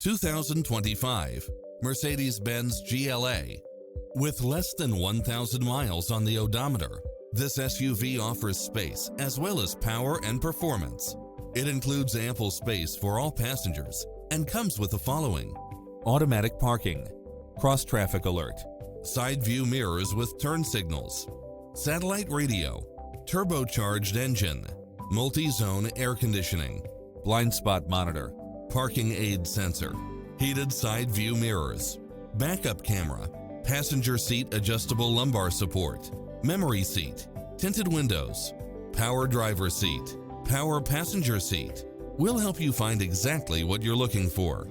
2025 Mercedes-Benz GLA. With less than 1,000 miles on the odometer, this SUV offers space as well as power and performance. It includes ample space for all passengers and comes with the following: automatic parking, cross-traffic alert, side view mirrors with turn signals, satellite radio, turbocharged engine, multi-zone air conditioning, blind spot monitor, parking aid sensor, heated side view mirrors, backup camera, passenger seat adjustable lumbar support, memory seat, tinted windows, power driver seat, power passenger seat. We'll help you find exactly what you're looking for.